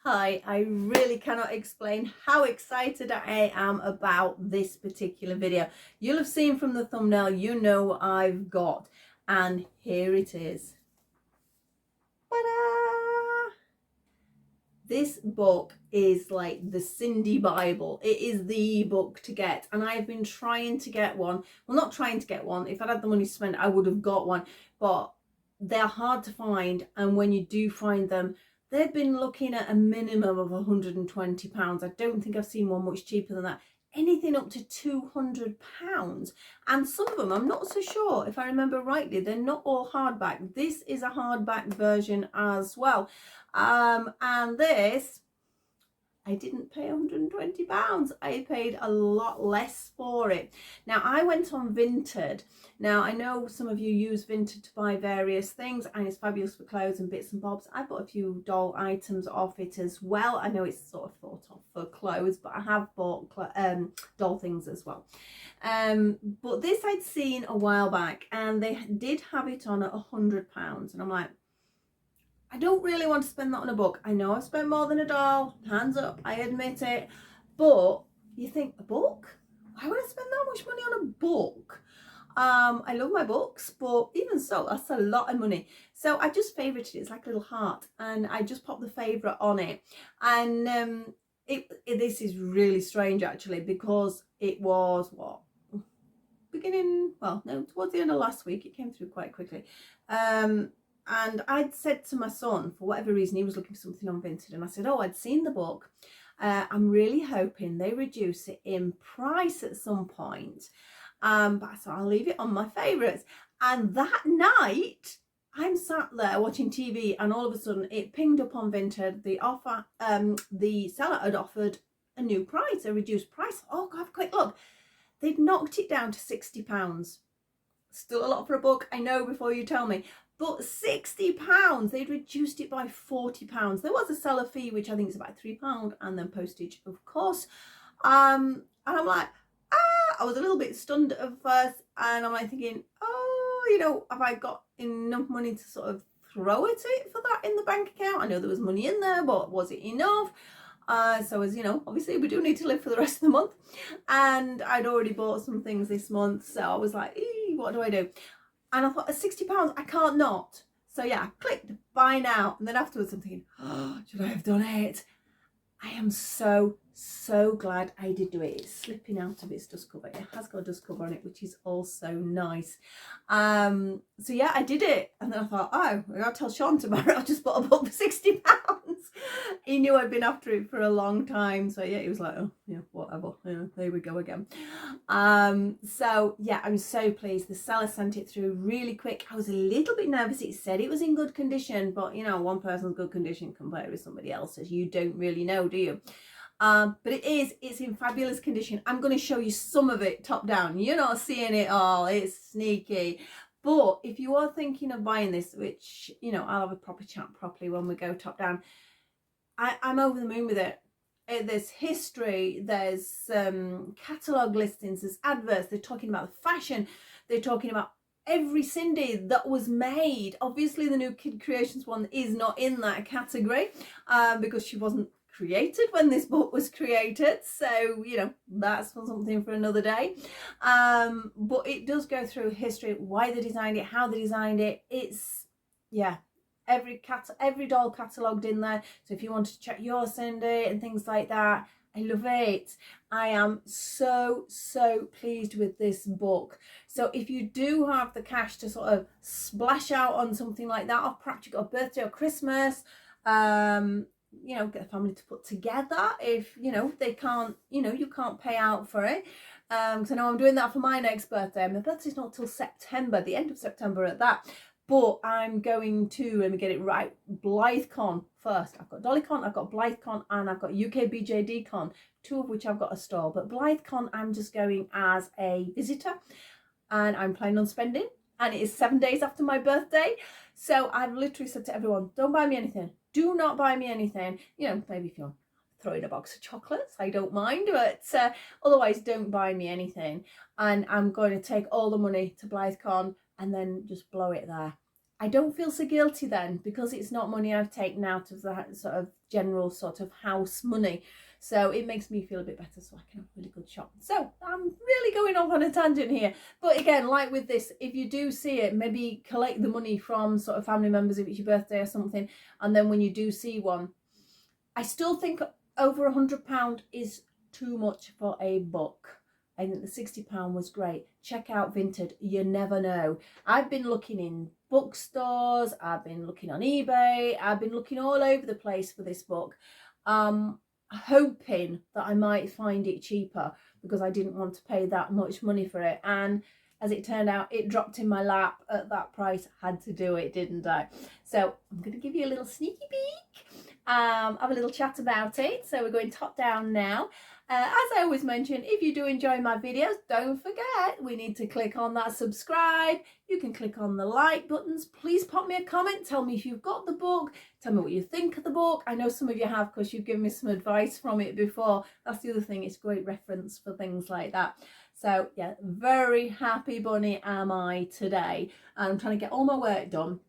Hi, I really cannot explain how excited I am about this particular video. You'll have seen from the thumbnail, you know what I've got, and here it is. Ta-da! This book is like the Sindy Bible. It is the book to get, and I've been trying to get one. Well, not trying to get one. If I'd had the money to spend, I would have got one, but they're hard to find, and when you do find them, they've been looking at a minimum of £120. I don't think I've seen one much cheaper than that. Anything up to £200. And some of them, I'm not so sure, if I remember rightly, they're not all hardback. This is a hardback version as well. And this, I didn't pay £120. I paid a lot less for it. Now, I went on Vinted. Now, I know some of you use Vinted to buy various things, and it's fabulous for clothes and bits and bobs. I bought a few doll items off it as well. I know it's sort of thought of for clothes, but I have bought doll things as well. But this I'd seen a while back, and they did have it on at £100. And I'm like, I don't really want to spend that on a book. I know I've spent more than a doll, hands up, I admit it. But you think, a book? Why would I spend that much money on a book? I love my books, but even so, that's a lot of money. So I just favorited it. It's like a little heart, and I just popped the favorite on it. And this is really strange actually, because it was what? Towards the end of last week. It came through quite quickly. And I'd said to my son, for whatever reason, he was looking for something on Vinted, and I said, I'd seen the book. I'm really hoping they reduce it in price at some point. But so I'll leave it on my favourites. And that night, I'm sat there watching TV, and all of a sudden it pinged up on Vinted. The seller had offered a new price, a reduced price. Oh, God, have a quick look. They'd knocked it down to £60. Still a lot for a book, I know, before you tell me. But £60, they'd reduced it by £40. There was a seller fee, which I think is about £3, and then postage, of course. And I'm like, I was a little bit stunned at first, and I'm like thinking, have I got enough money to sort of throw at it for that in the bank account? I know there was money in there, but was it enough? So as you know, obviously we do need to live for the rest of the month, and I'd already bought some things this month, so I was like, what do I do? And I thought, at £60, I can't not. So yeah, I clicked buy now, and then afterwards I'm thinking, should I have done it? I am so glad I did do it. It's slipping out of its dust cover. It has got a dust cover on it, which is also nice. So yeah, I did it. And then I thought, I'll tell Sean tomorrow I just bought a book for £60. He knew I'd been after it for a long time. So yeah, he was like, oh yeah, whatever. Yeah, there we go again. So yeah, I'm so pleased. The seller sent it through really quick. I was a little bit nervous. It said it was in good condition, but one person's good condition compared with somebody else's, you don't really know, do you? But it's in fabulous condition. I'm going to show you some of it top down. You're not seeing it all. It's sneaky. But if you are thinking of buying this, which, I'll have a proper chat properly when we go top down, I'm over the moon with it. There's history, there's catalogue listings, there's adverts, they're talking about the fashion, they're talking about every Sindy that was made. Obviously the new Kid Creations one is not in that category because she wasn't created when this book was created, so that's something for another day. But it does go through history, why they designed it, how they designed it. It's every doll catalogued in there, so if you want to check your Sindy and things like that, I love it. I am so pleased with this book. So if you do have the cash to sort of splash out on something like that, or perhaps you've got a birthday or Christmas, get a family to put together, if they can't, you can't pay out for it, because I know I'm doing that for my next birthday. My birthday's not till September, the end of September at that. But I'm going to, let me get it right, BlytheCon first. I've got DollyCon, I've got BlytheCon, and I've got UKBJDCon, two of which I've got a stall. But BlytheCon, I'm just going as a visitor, and I'm planning on spending. And it is 7 days after my birthday. So I've literally said to everyone, don't buy me anything. Do not buy me anything. Maybe if you're throwing a box of chocolates, I don't mind, but otherwise don't buy me anything. And I'm going to take all the money to BlytheCon and then just blow it there. I don't feel so guilty then, because it's not money I've taken out of the sort of general sort of house money. So it makes me feel a bit better, so I can have a really good shop. So I'm really going off on a tangent here. But again, like with this, if you do see it, maybe collect the money from sort of family members if it's your birthday or something. And then when you do see one, I still think over £100 is too much for a book. I think the £60 was great. Check out Vinted. You never know. I've been looking in bookstores. I've been looking on eBay. I've been looking all over the place for this book, hoping that I might find it cheaper, because I didn't want to pay that much money for it. And as it turned out, it dropped in my lap at that price. Had to do it, didn't I? So I'm going to give you a little sneaky peek. Have a little chat about it. So we're going top down now. As I always mention, if you do enjoy my videos, don't forget we need to click on that subscribe. You can click on the like buttons. Please pop me a comment. Tell me if you've got the book. Tell me what you think of the book. I know some of you have, because you've given me some advice from it before. That's the other thing. It's great reference for things like that. So yeah, very happy bunny am I today. And I'm trying to get all my work done.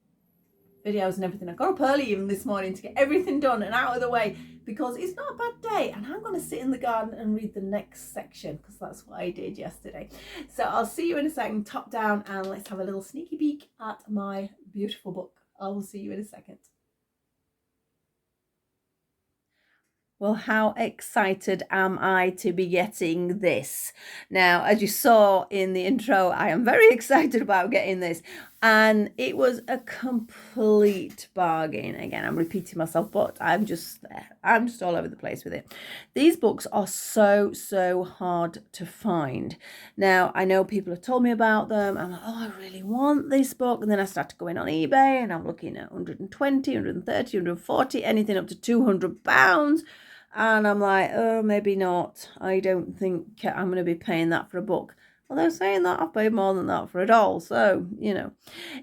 Videos and everything. I got up early even this morning to get everything done and out of the way, because it's not a bad day, and I'm going to sit in the garden and read the next section, because that's what I did yesterday. So I'll see you in a second, top down, and let's have a little sneaky peek at my beautiful book. I will see you in a second. Well, how excited am I to be getting this? Now, as you saw in the intro, I am very excited about getting this. And it was a complete bargain. Again, I'm repeating myself, but I'm just all over the place with it. These books are so hard to find. Now, I know people have told me about them. I'm like, oh, I really want this book. And then I started going on eBay, and I'm looking at 120, 130, 140, anything up to £200. And I'm like, oh, maybe not. I don't think I'm going to be paying that for a book. Although saying that, I've paid more than that for a doll. So, you know,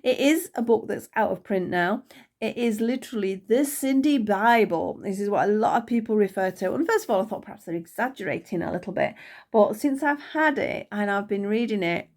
it is a book that's out of print now. It is literally the Sindy Bible. This is what a lot of people refer to. And first of all, I thought perhaps they're exaggerating a little bit. But since I've had it and I've been reading it,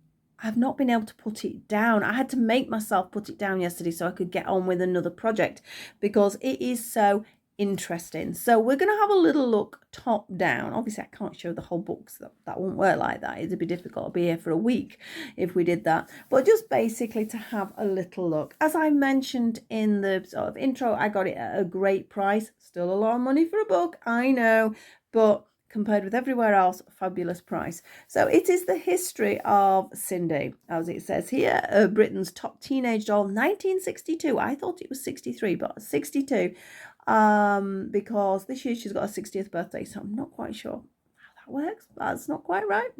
I've not been able to put it down. I had to make myself put it down yesterday so I could get on with another project, because it is so interesting. So we're going to have a little look top down. Obviously I can't show the whole book, so that won't work like that. It'd be difficult. I'll be here for a week if we did that, but just basically to have a little look. As I mentioned in the sort of intro, I got it at a great price. Still a lot of money for a book, I know, but compared with everywhere else, fabulous price. So it is the history of Sindy, as it says here, Britain's top teenage doll, 1962. I thought it was 63, but 62, because this year she's got her 60th birthday, so I'm not quite sure how that works. That's not quite right.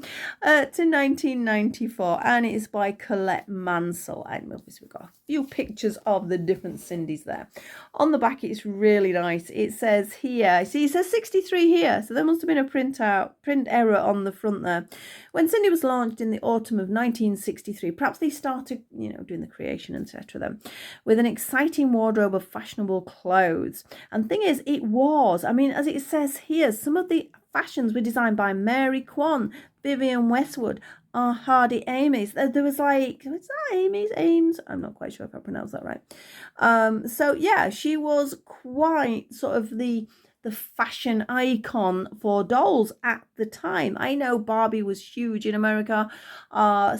To 1994, and it is by Colette Mansell. And obviously we've got a few pictures of the different Sindys there. On the back it's really nice. It says here, see, it says 63 here, so there must have been a print error on the front there. When Sindy was launched in the autumn of 1963, perhaps they started, you know, doing the creation, etc. then, with an exciting wardrobe of fashionable clothes. And thing is, it was, I mean, as it says here, some of the fashions were designed by Mary Kwan, Vivienne Westwood, Hardy Ames. There was like, what's that, Ames? I'm not quite sure if I pronounced that right. So yeah, she was quite sort of the fashion icon for dolls at the time. I know Barbie was huge in America.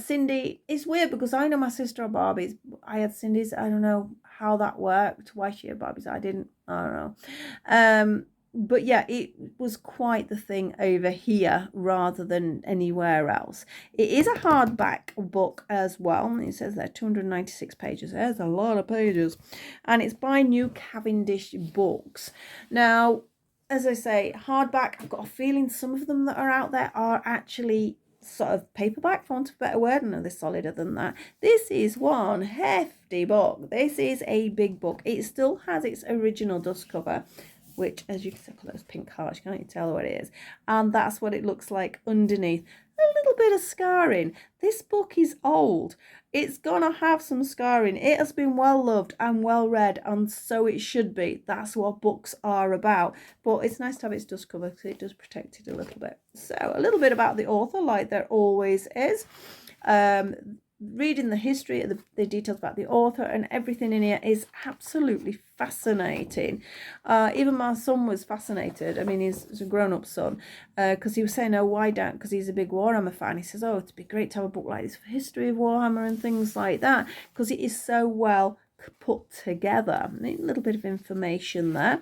Sindy, it's weird because I know my sister had Barbies. I had Cindy's. I don't know how that worked. Why she had Barbies, I didn't. I don't know. But yeah, it was quite the thing over here rather than anywhere else. It is a hardback book as well. It says there 296 pages. There's a lot of pages. And it's by New Cavendish Books. Now, as I say, hardback, I've got a feeling some of them that are out there are actually sort of paperback, for want of a better word. No, they're solider than that. This is one hefty book. This is a big book. It still has its original dust cover, which, as you can see, those pink hearts, can't you tell what it is? And that's what it looks like underneath. A little bit of scarring. This book is old. It's gonna have some scarring. It has been well loved and well read, and so it should be. That's what books are about. But it's nice to have its dust cover because it does protect it a little bit. So a little bit about the author, like there always is. reading the history, the details about the author and everything in here is absolutely fascinating. Even my son was fascinated. I mean, he's a grown-up son, because he was saying, oh, why don't, because he's a big Warhammer fan. He says, oh, it'd be great to have a book like this for history of Warhammer and things like that, because it is so well put together. A little bit of information there.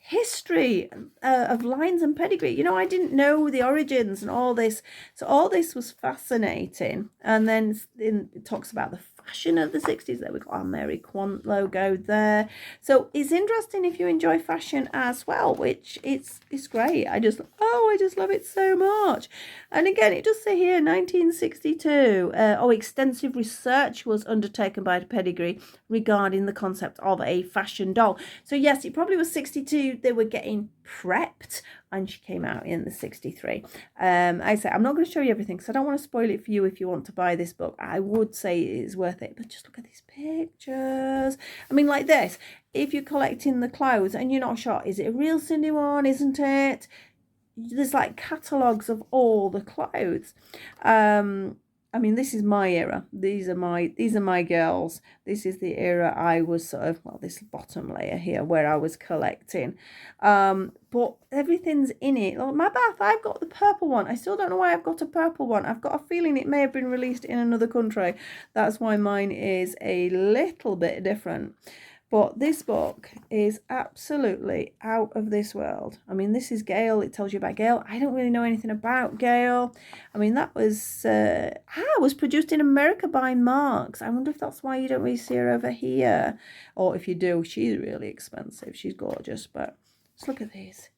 History of lines and pedigree. You know, I didn't know the origins and all this. So all this was fascinating. And then it talks about the fashion of the 60s. There we got our Mary Quant logo there. So it's interesting if you enjoy fashion as well, which it's great. I just love it so much. And again, it does say here 1962. Extensive research was undertaken by Pedigree regarding the concept of a fashion doll. So yes, it probably was 62. They were getting prepped, and she came out in the 63. I say I'm not going to show you everything because I don't want to spoil it for you if you want to buy this book. I would say it's worth it, but just look at these pictures. I mean, like this, if you're collecting the clothes and you're not sure, is it a real Sindy one, isn't it? There's like catalogues of all the clothes. I mean, this is my era. These are my girls. This is the era I was sort of, well, this bottom layer here where I was collecting. But everything's in it. Like my bath, I've got the purple one. I still don't know why I've got a purple one. I've got a feeling it may have been released in another country. That's why mine is a little bit different. But this book is absolutely out of this world. I mean, this is Gail. It tells you about Gail. I don't really know anything about Gail. I mean, that was produced in America by Marks. I wonder if that's why you don't really see her over here. Or if you do, she's really expensive. She's gorgeous. But let's look at these.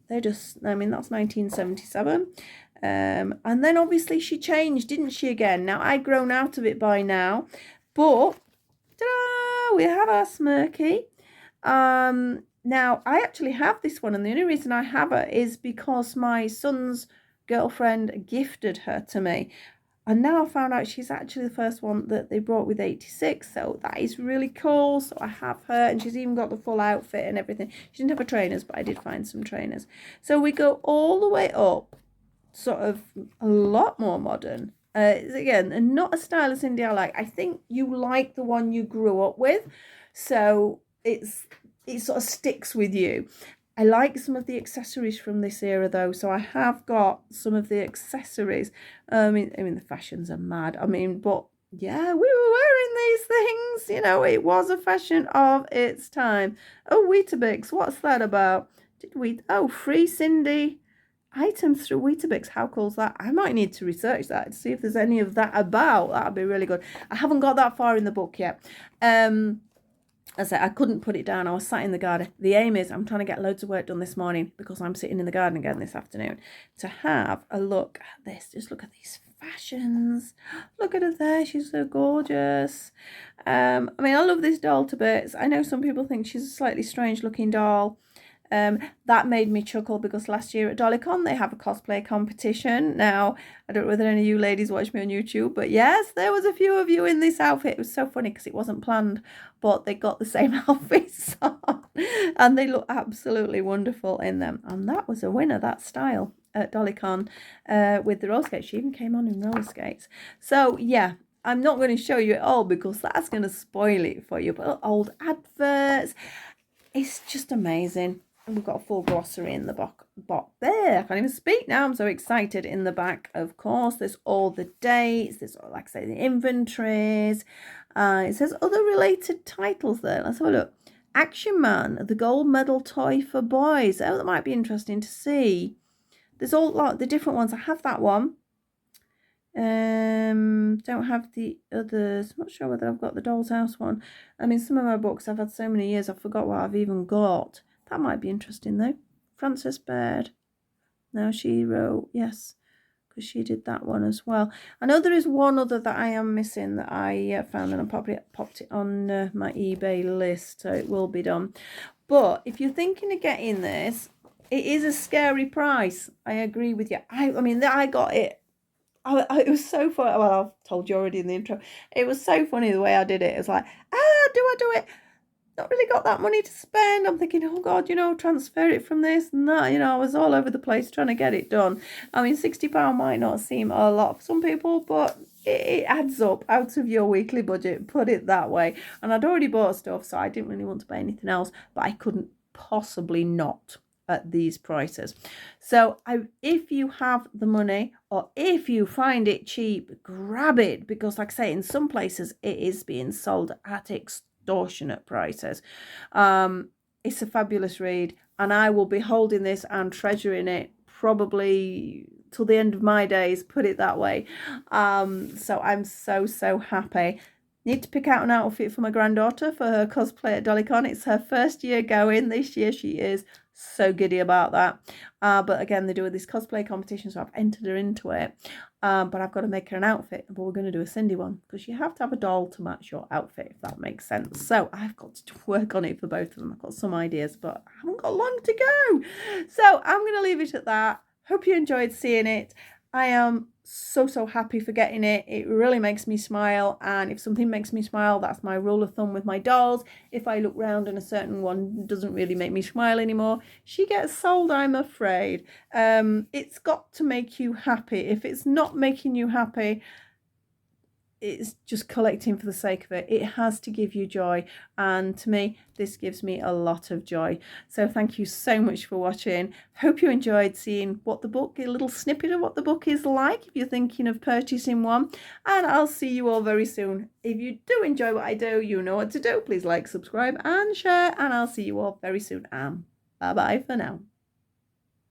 They're just, I mean, that's 1977. And then obviously she changed, didn't she, again? Now, I'd grown out of it by now. But ta-da, we have our Smirky. Now, I actually have this one, and the only reason I have it is because my son's girlfriend gifted her to me. And now I found out she's actually the first one that they brought with 86, so that is really cool. So I have her, and she's even got the full outfit and everything. She didn't have her trainers, but I did find some trainers. So we go all the way up, sort of a lot more modern. Again, and not a style of Sindy I like. I think you like the one you grew up with, so it sort of sticks with you. I like some of the accessories from this era though, so I have got some of the accessories. I mean the fashions are mad. I mean, but yeah, we were wearing these things. You know, it was a fashion of its time. Oh, Weetabix, what's that about? Free Sindy items through Weetabix. How cool is that? I might need to research that to see if there's any of that about. That'd be really good. I haven't got that far in the book yet. As I said, I couldn't put it down. I was sat in the garden. The aim is I'm trying to get loads of work done this morning because I'm sitting in the garden again this afternoon to have a look at this. Just look at these fashions. Look at her there. She's so gorgeous. I mean, I love this doll to bits. I know some people think she's a slightly strange looking doll. That made me chuckle because last year at Dollycon they have a cosplay competition. Now, I don't know whether any of you ladies watch me on YouTube, but yes, there was a few of you in this outfit. It was so funny because it wasn't planned, but they got the same outfits on and they look absolutely wonderful in them. And that was a winner, that style at Dollycon with the roller skates. She even came on in roller skates. So yeah, I'm not going to show you it all because that's going to spoil it for you, but old adverts, it's just amazing. And we've got a full glossary in the book there. I can't even speak now. I'm so excited. In the back, of course, there's all the dates. There's, like I say, the inventories. It says other related titles there. Let's have a look. Action Man, the gold medal toy for boys. Oh, that might be interesting to see. There's all like the different ones. I have that one. Don't have the others. I'm not sure whether I've got the Doll's House one. I mean, some of my books I've had so many years I forgot what I've even got. That might be interesting though. Frances Baird. Now she wrote, yes, because she did that one as well. I know there is one other that I am missing that I found, and I popped it on my eBay list, so it will be done. But if you're thinking of getting this, it is a scary price. I agree with you. I mean, I got it. It was so funny. Well, I've told you already in the intro. It was so funny the way I did it. It was like, do I do it? Not really got that money to spend. I'm thinking, oh God, transfer it from this and that. I was all over the place trying to get it done. I mean, £60 might not seem a lot for some people, but it adds up out of your weekly budget, put it that way. And I'd already bought stuff, so I didn't really want to buy anything else, but I couldn't possibly not at these prices. So if you have the money, or if you find it cheap, grab it, because like I say, in some places it is being sold at extortionate prices. It's a fabulous read, and I will be holding this and treasuring it probably till the end of my days, put it that way. So I'm so happy. Need to pick out an outfit for my granddaughter for her cosplay at DollyCon. It's her first year going this year. She is so giddy about that. But again, they do this cosplay competition, so I've entered her into it. But I've got to make her an outfit. But we're going to do a Sindy one, because you have to have a doll to match your outfit, if that makes sense. So I've got to work on it for both of them. I've got some ideas, but I haven't got long to go. So I'm going to leave it at that. Hope you enjoyed seeing it. I am so happy for getting it. It really makes me smile, and if something makes me smile, that's my rule of thumb with my dolls. If I look round and a certain one doesn't really make me smile anymore, she gets sold, I'm afraid. It's got to make you happy. If it's not making you happy, it's just collecting for the sake of it. It has to give you joy, and to me this gives me a lot of joy. So thank you so much for watching. Hope you enjoyed seeing what the book, a little snippet of what the book is like if you're thinking of purchasing one, and I'll see you all very soon. If you do enjoy what I do, you know what to do. Please like, subscribe and share, and I'll see you all very soon. Bye bye for now.